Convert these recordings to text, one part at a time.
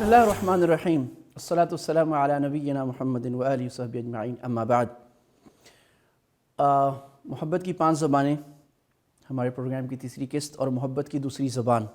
الرحمن الرحیم الصلاۃ والسلام علی نبینا محمد وآلہ وصحبہ اجمعین اما بعد۔ محبت کی 5 زبانیں ہمارے پروگرام کی تیسری قسط اور محبت کی دوسری زبان۔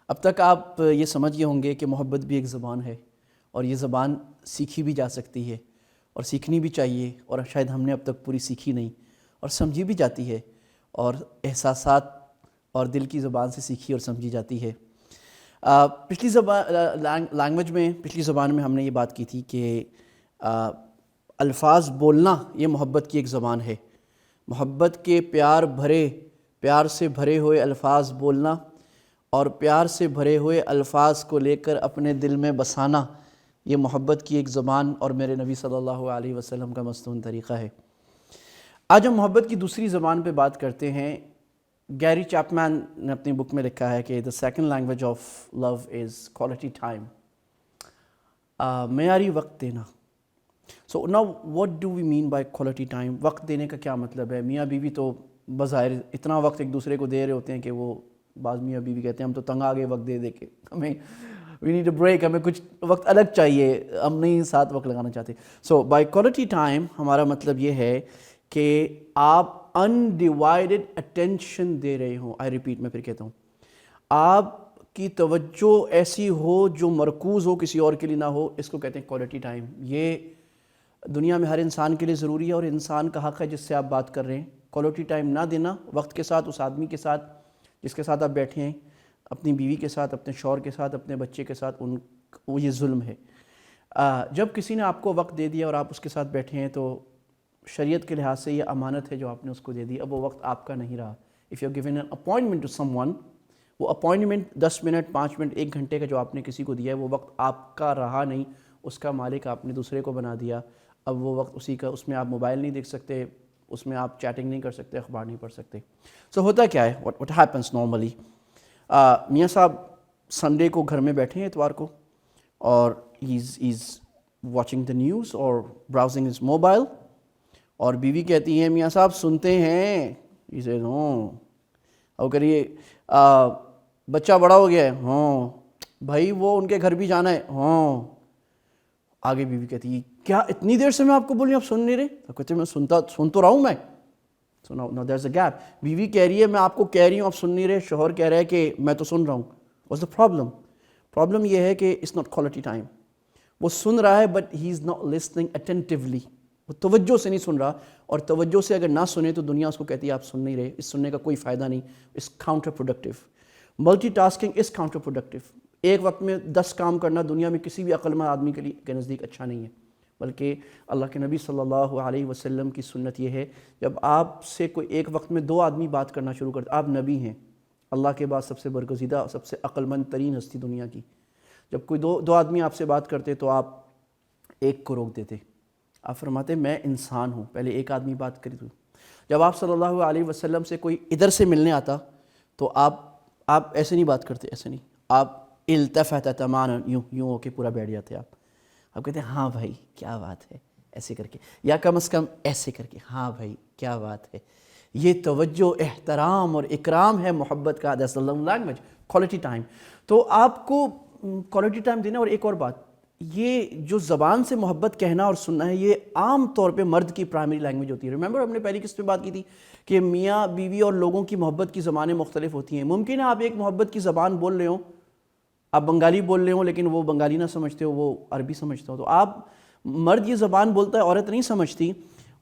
اب تک آپ یہ سمجھ گئے ہوں گے کہ محبت بھی ایک زبان ہے اور یہ زبان سیکھی بھی جا سکتی ہے اور سیکھنی بھی چاہیے، اور شاید ہم نے اب تک پوری سیکھی نہیں اور سمجھی بھی جاتی ہے، اور احساسات اور دل کی زبان سے سیکھی اور سمجھی جاتی ہے۔ پچھلی زبان میں ہم نے یہ بات کی تھی کہ الفاظ بولنا یہ محبت کی ایک زبان ہے۔ محبت کے پیار سے بھرے ہوئے الفاظ بولنا اور پیار سے بھرے ہوئے الفاظ کو لے کر اپنے دل میں بسانا، یہ محبت کی ایک زبان اور میرے نبی صلی اللہ علیہ وسلم کا مستون طریقہ ہے۔ آج ہم محبت کی دوسری زبان پہ بات کرتے ہیں۔ گیری چیپمین نے اپنی بک میں لکھا ہے کہ the second language of love is quality time، معیاری وقت دینا۔ So now what do we mean by quality time؟ وقت دینے کا کیا مطلب ہے؟ میاں بیوی تو بظاہر اتنا وقت ایک دوسرے کو دے رہے ہوتے ہیں کہ وہ بعض میاں بیوی کہتے ہیں ہم تو تنگ آ گئے وقت دے دے کے، ہمیں we need a break، ہمیں کچھ وقت الگ چاہیے، ہم نہیں ساتھ وقت لگانا چاہتے۔ So by quality time ہمارا مطلب یہ ہے کہ آپ undivided attention دے رہے ہوں۔ I repeat، میں پھر کہتا ہوں، آپ کی توجہ ایسی ہو جو مرکوز ہو، کسی اور کے لیے نہ ہو، اس کو کہتے ہیں کوالٹی ٹائم۔ یہ دنیا میں ہر انسان کے لیے ضروری ہے اور انسان کا حق ہے جس سے آپ بات کر رہے ہیں۔ کوالٹی ٹائم نہ دینا وقت کے ساتھ، اس آدمی کے ساتھ جس کے ساتھ آپ بیٹھے ہیں، اپنی بیوی کے ساتھ، اپنے شوہر کے ساتھ، اپنے بچے کے ساتھ، وہ یہ ظلم ہے۔ جب کسی نے آپ کو وقت دے دیا اور آپ اس کے ساتھ بیٹھے ہیں تو شریعت کے لحاظ سے یہ امانت ہے جو آپ نے اس کو دے دی، اب وہ وقت آپ کا نہیں رہا۔ If you have given an appointment to someone، وہ اپوائنٹمنٹ 10 منٹ، 5 منٹ، 1 گھنٹے کا جو آپ نے کسی کو دیا ہے، وہ وقت آپ کا رہا نہیں، اس کا مالک آپ نے دوسرے کو بنا دیا۔ اب وہ وقت اسی کا، اس میں آپ موبائل نہیں دیکھ سکتے، اس میں آپ چیٹنگ نہیں کر سکتے، اخبار نہیں پڑھ سکتے۔ سو ہوتا کیا ہے، what happens normally، میاں صاحب سنڈے کو گھر میں بیٹھے ہیں، اتوار کو، اور he's watching the news اور browsing his mobile، اور بیوی کہتی ہے میاں صاحب سنتے ہیں، he says ہاں، اور کریے بچہ بڑا ہو گیا ہے، ہاں بھائی وہ ان کے گھر بھی جانا ہے، ہاں۔ آگے بیوی کہتی ہے کیا اتنی دیر سے میں آپ کو بول رہی ہوں آپ سن نہیں رہے؟ تو کہتے ہیں میں سن تو رہا ہوں میں۔ So now there's a gap، بیوی کہہ رہی ہے میں آپ کو کہہ رہی ہوں آپ سن نہیں رہے، شوہر کہہ رہا ہے کہ میں تو سن رہا ہوں۔ What's the problem؟ پرابلم یہ ہے کہ it's not quality time۔ وہ سن رہا ہے but he's not listening attentively، وہ توجہ سے نہیں سن رہا، اور توجہ سے اگر نہ سنے تو دنیا اس کو کہتی ہے آپ سن نہیں رہے، اس سننے کا کوئی فائدہ نہیں، اس counterproductive. Multitasking is counterproductive. ایک وقت میں 10 کام کرنا دنیا میں کسی بھی عقل مند آدمی کے نزدیک اچھا نہیں ہے، بلکہ اللہ کے نبی صلی اللہ علیہ وسلم کی سنت یہ ہے جب آپ سے کوئی ایک وقت میں 2 آدمی بات کرنا شروع کرتے، آپ نبی ہیں، اللہ کے بعد سب سے برگزیدہ، سب سے عقل مند ترین ہستی دنیا کی، جب کوئی دو آدمی آپ سے بات کرتے تو آپ ایک کو روک دیتے، آپ فرماتے میں انسان ہوں، پہلے ایک آدمی بات کری تو۔ جب آپ صلی اللہ علیہ وسلم سے کوئی ادھر سے ملنے آتا تو آپ ایسے نہیں بات کرتے، ایسے نہیں، آپ التفت تماما، یوں ہو کے پورا بیٹھ جاتے آپ کہتے ہیں ہاں بھائی کیا بات ہے، ایسے کر کے، یا کم از کم ایسے کر کے، ہاں بھائی کیا بات ہے۔ یہ توجہ، احترام اور اکرام ہے محبت کا، that's the love language، quality time۔ تو آپ کو quality time دینا۔ اور ایک اور بات، یہ جو زبان سے محبت کہنا اور سننا ہے، یہ عام طور پہ مرد کی پرائمری لینگویج ہوتی ہے۔ ریممبر ہم نے پہلی قسط میں بات کی تھی کہ میاں بیوی اور لوگوں کی محبت کی زبانیں مختلف ہوتی ہیں۔ ممکن ہے آپ ایک محبت کی زبان بول رہے ہوں، آپ بنگالی بول رہے ہوں لیکن وہ بنگالی نہ سمجھتے ہو، وہ عربی سمجھتے ہو، تو آپ مرد یہ زبان بولتا ہے، عورت نہیں سمجھتی۔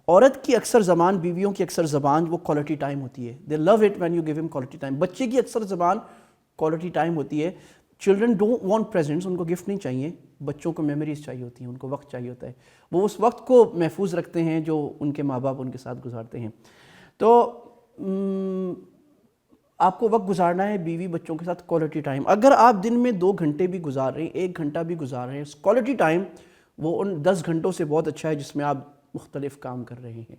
عورت کی اکثر زبان، بیویوں کی اکثر زبان وہ کوالٹی ٹائم ہوتی ہے۔ دے لو اٹ وین یو گیو ہم کوالٹی ٹائم۔ بچے کی اکثر زبان کوالٹی ٹائم ہوتی ہے۔ چلڈرن ڈونٹ وانٹ پریزنٹس، ان کو گفٹ نہیں چاہیے، بچوں کو میموریز چاہیے ہوتی ہیں، ان کو وقت چاہیے ہوتا ہے، وہ اس وقت کو محفوظ رکھتے ہیں جو ان کے ماں باپ ان کے ساتھ گزارتے ہیں۔ تو آپ کو وقت گزارنا ہے بیوی بچوں کے ساتھ کوالٹی ٹائم۔ اگر آپ دن میں 2 گھنٹے بھی گزار رہے ہیں، 1 گھنٹہ بھی گزار رہے ہیں، کوالٹی ٹائم وہ ان 10 گھنٹوں سے بہت اچھا ہے جس میں آپ مختلف کام کر رہے ہیں۔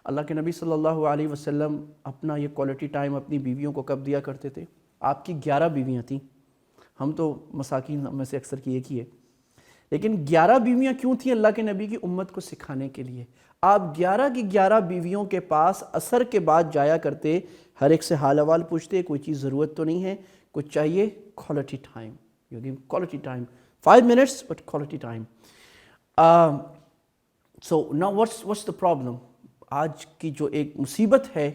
اللہ کے نبی صلی اللہ علیہ وسلم اپنا یہ کوالٹی ٹائم اپنی بیویوں کو کب دیا کرتے تھے؟ آپ کی 11 بیویاں تھیں، ہم تو مساکین میں سے اکثر کی ایک ہی ہے، لیکن 11 بیویاں کیوں تھیں اللہ کے نبی کی امت کو سکھانے کے لیے. آپ 11 کی 11 بیویوں کے پاس عصر کے بعد جایا کرتے, ہر ایک سے حال احوال پوچھتے, کوئی چیز ضرورت تو نہیں ہے, کچھ چاہیے, quality time. You give quality time, 5 minutes but quality time. So now what's the problem. آج کی جو ایک مصیبت ہے,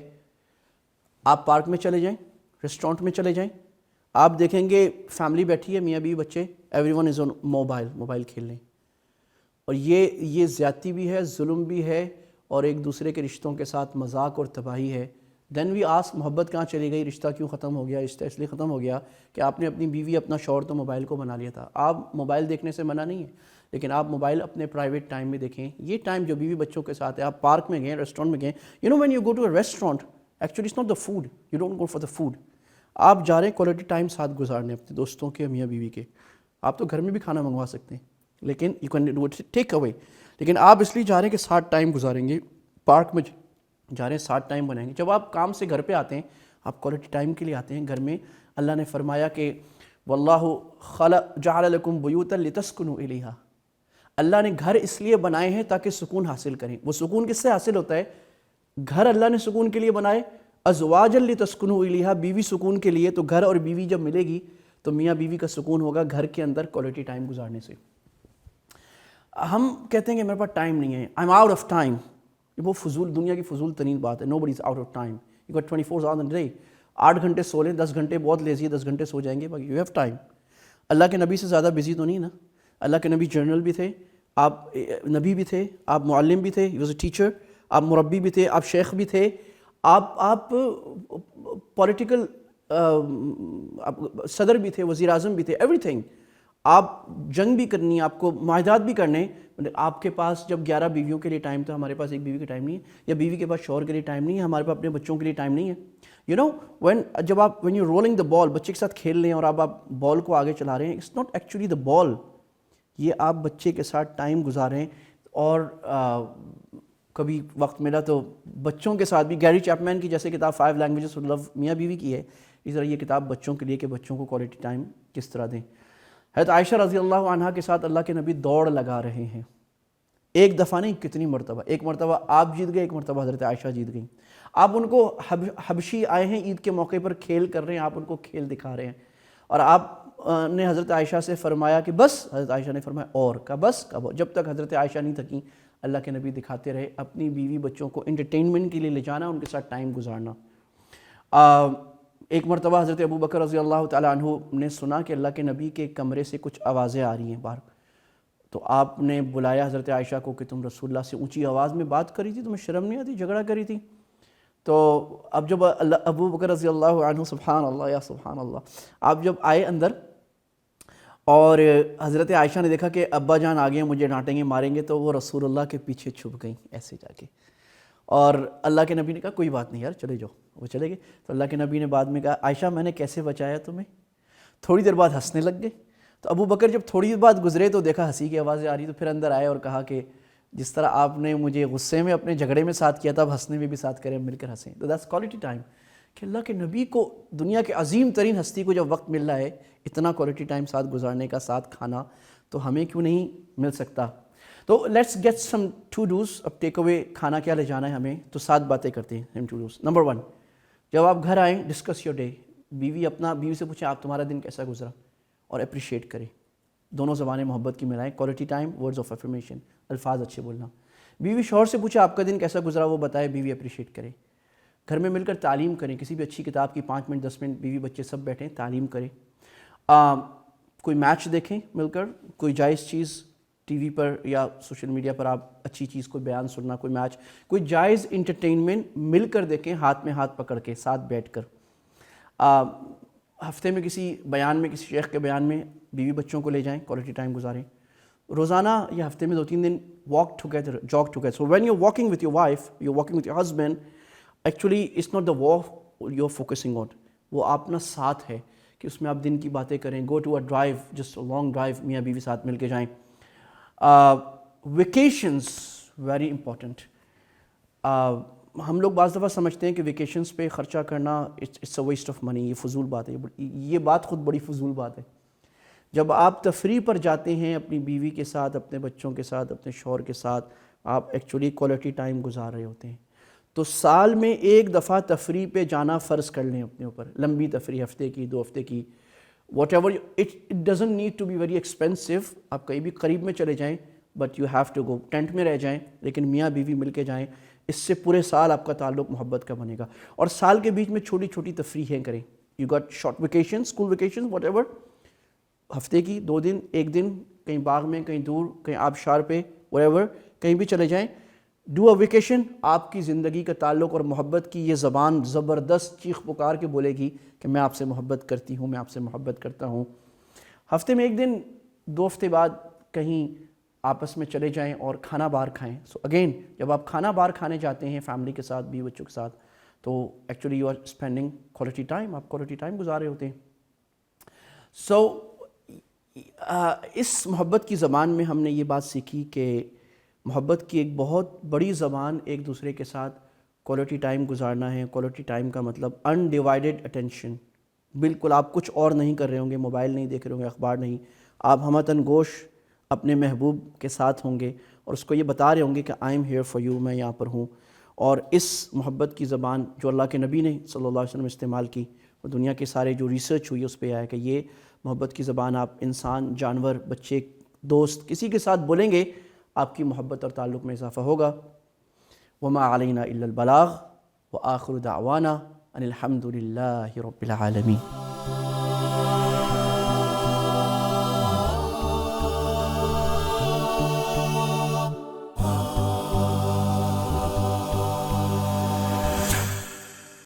آپ پارک میں چلے جائیں, ریسٹورنٹ میں چلے جائیں, آپ دیکھیں گے فیملی بیٹھی ہے, میاں بیوی بچے, every one is on mobile کھیل لیں. اور یہ زیادتی بھی ہے, ظلم بھی ہے, اور ایک دوسرے کے رشتوں کے ساتھ مذاق اور تباہی ہے. دین وی آسک, محبت کہاں چلی گئی, رشتہ کیوں ختم ہو گیا؟ رشتہ اس لیے ختم ہو گیا کہ آپ نے اپنی بیوی, اپنا شوہر تو موبائل کو بنا لیا تھا. آپ موبائل دیکھنے سے منع نہیں ہے, لیکن آپ موبائل اپنے پرائیویٹ ٹائم میں دیکھیں. یہ ٹائم جو بیوی بچوں کے ساتھ ہے, آپ پارک میں گئے, ریسٹورنٹ میں گئے, you know when you go to a restaurant, actually it's not the food, you don't go for the food. آپ جا رہے ہیں کوالٹی ٹائم ساتھ گزارنے اپنے دوستوں کے, میاں بیوی کے. آپ تو گھر میں بھی کھانا منگوا سکتے ہیں, لیکن you can do it take away. لیکن آپ اس لیے جا رہے ہیں کہ ساتھ ٹائم گزاریں گے, پارک میں جا رہے ہیں ساتھ ٹائم بنائیں گے. جب آپ کام سے گھر پہ آتے ہیں, آپ کوالٹی ٹائم کے لیے آتے ہیں گھر میں. اللہ نے فرمایا کہ واللہ جعل لکم بیوتا لتسکنوا الیہا, اللہ نے گھر اس لیے بنائے ہیں تاکہ سکون حاصل کریں. وہ سکون کس سے حاصل ہوتا ہے؟ گھر اللہ نے سکون کے لیے بنائے, ازواجا لتسکنوا الیہا, بیوی سکون کے لیے. تو گھر اور بیوی جب ملے گی تو میاں بیوی کا سکون ہوگا گھر کے اندر کوالٹی ٹائم گزارنے سے. ہم کہتے ہیں کہ میرے پاس ٹائم نہیں ہے, I am out of time. وہ فضول, دنیا کی فضول ترین بات ہے. Nobody is out of time. You get 24 hours in a day. 8 گھنٹے سو لیں, 10 گھنٹے بہت لیزی ہے, 10 گھنٹے سو جائیں گے, باقی یو ہیو ٹائم. اللہ کے نبی سے زیادہ بزی تو نہیں نا. اللہ کے نبی جنرل بھی تھے, آپ نبی بھی تھے, آپ معلم بھی تھے, ہی واز اے ٹیچر, آپ مربی بھی تھے, آپ شیخ بھی تھے, آپ پولیٹیکل صدر بھی تھے, وزیر اعظم بھی تھے, ایوری تھنگ. آپ جنگ بھی کرنی ہے, آپ کو معاہدات بھی کرنے. آپ کے پاس جب 11 بیویوں کے لیے ٹائم تھا, ہمارے پاس ایک بیوی کا ٹائم نہیں ہے, یا بیوی کے پاس شوہر کے لیے ٹائم نہیں ہے, ہمارے پاس اپنے بچوں کے لیے ٹائم نہیں ہے. یو نو جب آپ وین یو رولنگ دا بال, بچے کے ساتھ کھیل رہے ہیں اور آپ بال کو آگے چلا رہے ہیں, اٹس ناٹ ایکچولی دا بال, یہ آپ بچے کے ساتھ ٹائم گزاریں. اور کبھی وقت ملا تو بچوں کے ساتھ بھی, گیری چیپمین کی جیسے کتاب 5 Languages of Love میاں بیوی کی ہے, اس طرح یہ کتاب بچوں کے لیے کہ بچوں کو کوالٹی ٹائم کس طرح دیں. حضرت عائشہ رضی اللہ عنہا کے ساتھ اللہ کے نبی دوڑ لگا رہے ہیں, ایک دفعہ نہیں, کتنی مرتبہ. ایک مرتبہ آپ جیت گئے, ایک مرتبہ حضرت عائشہ جیت گئیں. آپ ان کو, حبشی آئے ہیں عید کے موقع پر کھیل کر رہے ہیں, آپ ان کو کھیل دکھا رہے ہیں, اور آپ نے حضرت عائشہ سے فرمایا کہ بس. حضرت عائشہ نے فرمایا اور کا بس, جب تک حضرت عائشہ نہیں تھکیں اللہ کے نبی دکھاتے رہے. اپنی بیوی بچوں کو انٹرٹینمنٹ کے لیے لے جانا, ان کے ساتھ ٹائم گزارنا. ایک مرتبہ حضرت ابو بکر رضی اللہ تعالیٰ عنہ نے سنا کہ اللہ کے نبی کے کمرے سے کچھ آوازیں آ رہی ہیں باہر. تو آپ نے بلایا حضرت عائشہ کو کہ تم رسول اللہ سے اونچی آواز میں بات کری تھی, تمہیں شرم نہیں آتی, جھگڑا کری تھی. تو اب جب ابو بکر رضی اللہ عنہ, سبحان اللہ یا سبحان اللہ, آپ جب آئے اندر اور حضرت عائشہ نے دیکھا کہ ابا جان آ گئے ہیں, مجھے ڈانٹیں گے, ماریں گے, تو وہ رسول اللہ کے پیچھے چھپ گئیں ایسے جا کے. اور اللہ کے نبی نے کہا کوئی بات نہیں یار, چلے جاؤ. وہ چلے گئے. تو اللہ کے نبی نے بعد میں کہا عائشہ میں نے کیسے بچایا تمہیں؟ تھوڑی دیر بعد ہنسنے لگ گئے. تو ابو بکر جب تھوڑی دیر بعد گزرے تو دیکھا ہنسی کی آوازیں آ رہی, تو پھر اندر آئے اور کہا کہ جس طرح آپ نے مجھے غصے میں اپنے جھگڑے میں ساتھ کیا تھا, اب ہنسنے میں بھی ساتھ کریں, مل کر ہنسیں. تو دیٹس کوالٹی ٹائم, کہ اللہ کے نبی کو, دنیا کے عظیم ترین ہستی کو جب وقت مل رہا ہے اتنا کوالٹی ٹائم ساتھ گزارنے کا, ساتھ کھانا, تو ہمیں کیوں نہیں مل سکتا؟ تو let's get some to dos. اب ٹیک اوے کھانا کیا لے جانا ہے ہمیں, تو 7 باتیں کرتے ہیں ہم ٹو ڈوز. نمبر 1, جب آپ گھر آئیں ڈسکس یور ڈے. بیوی سے پوچھیں آپ تمہارا دن کیسا گزرا, اور اپریشیٹ کریں. دونوں زبانیں محبت کی ملائیں. Quality time, words of affirmation, الفاظ اچھے بولنا. بیوی شوہر سے پوچھے آپ کا دن کیسا گزرا, وہ بتائے, بیوی اپریشیٹ کرے. گھر میں مل کر تعلیم کریں, کسی بھی اچھی کتاب کی 5 منٹ 10 منٹ بیوی بچے سب بیٹھیں, تعلیم کریں. کوئی میچ دیکھیں مل کر, کوئی جائز چیز ٹی وی پر یا سوشل میڈیا پر آپ اچھی چیز کو بیان سننا, کوئی میچ, کوئی جائز انٹرٹینمنٹ مل کر دیکھیں, ہاتھ میں ہاتھ پکڑ کے, ساتھ بیٹھ کر. ہفتے میں کسی بیان میں, کسی شیخ کے بیان میں بیوی بچوں کو لے جائیں, کوالٹی ٹائم گزاریں. روزانہ یا ہفتے میں 2-3 دن walk together, jog together. So when you walking with your wife, you walking with your husband, actually it's not the walk you are focusing on, وہ اپنا ساتھ ہے کہ اس میں آپ دن کی باتیں کریں. Go to a drive, just long drive, میاں بیوی ساتھ مل کے جائیں. Vacations very important. ہم لوگ بعض دفعہ سمجھتے ہیں کہ ویکیشنز پہ خرچہ کرنا it's a waste of money, یہ فضول بات ہے. یہ بات خود بڑی فضول بات ہے. جب آپ تفریح پر جاتے ہیں اپنی بیوی کے ساتھ، اپنے بچوں کے ساتھ، اپنے شوہر کے ساتھ، آپ ایکچولی کوالٹی ٹائم گزار رہے ہوتے ہیں. تو سال میں ایک دفعہ تفریح پہ جانا فرض کر لیں اپنے اوپر، لمبی تفریح، ہفتے کی، 2 ہفتے کی، whatever. It doesn't need to be very expensive. آپ کہیں بھی قریب میں چلے جائیں، but you have to go. Tent میں رہ جائیں لیکن میاں بیوی مل کے جائیں. اس سے پورے سال آپ کا تعلق محبت کا بنے گا. اور سال کے بیچ میں چھوٹی چھوٹی تفریحیں کریں. You got short vacation, school vacation, what ever, ہفتے کی 2 دن، 1 دن کہیں باغ میں، کہیں دور، کہیں آبشار پہ، واٹ ایور، کہیں بھی چلے جائیں. Do a vacation. آپ کی زندگی کا تعلق اور محبت کی یہ زبان زبردست چیخ پکار کے بولے گی کہ میں آپ سے محبت کرتی ہوں، میں آپ سے محبت کرتا ہوں. ہفتے میں 1 دن، 2 ہفتے بعد کہیں آپس میں چلے جائیں اور کھانا باہر کھائیں. سو اگین، جب آپ کھانا باہر کھانے جاتے ہیں فیملی کے ساتھ، بیوی بچوں کے ساتھ، تو actually you are spending quality time. آپ کوالٹی ٹائم گزار رہے ہوتے ہیں. سو اس محبت کی زبان میں ہم نے یہ بات سیکھی کہ محبت کی ایک بہت بڑی زبان ایک دوسرے کے ساتھ کوالٹی ٹائم گزارنا ہے. کوالٹی ٹائم کا مطلب انڈیوائیڈڈ اٹینشن. بالکل آپ کچھ اور نہیں کر رہے ہوں گے، موبائل نہیں دیکھ رہے ہوں گے، اخبار نہیں، آپ ہمتن گوش اپنے محبوب کے ساتھ ہوں گے اور اس کو یہ بتا رہے ہوں گے کہ I am here for you, میں یہاں پر ہوں. اور اس محبت کی زبان جو اللہ کے نبی نے صلی اللہ علیہ وسلم استعمال کی، اور دنیا کے سارے جو ریسرچ ہوئی اس پہ آیا کہ یہ محبت کی زبان آپ انسان، جانور، بچے، دوست، کسی کے ساتھ بولیں گے، آپ کی محبت اور تعلق میں اضافہ ہوگا. وما علینا الا البلاغ وآخر دعوانا ان الحمد للہ رب العالمین.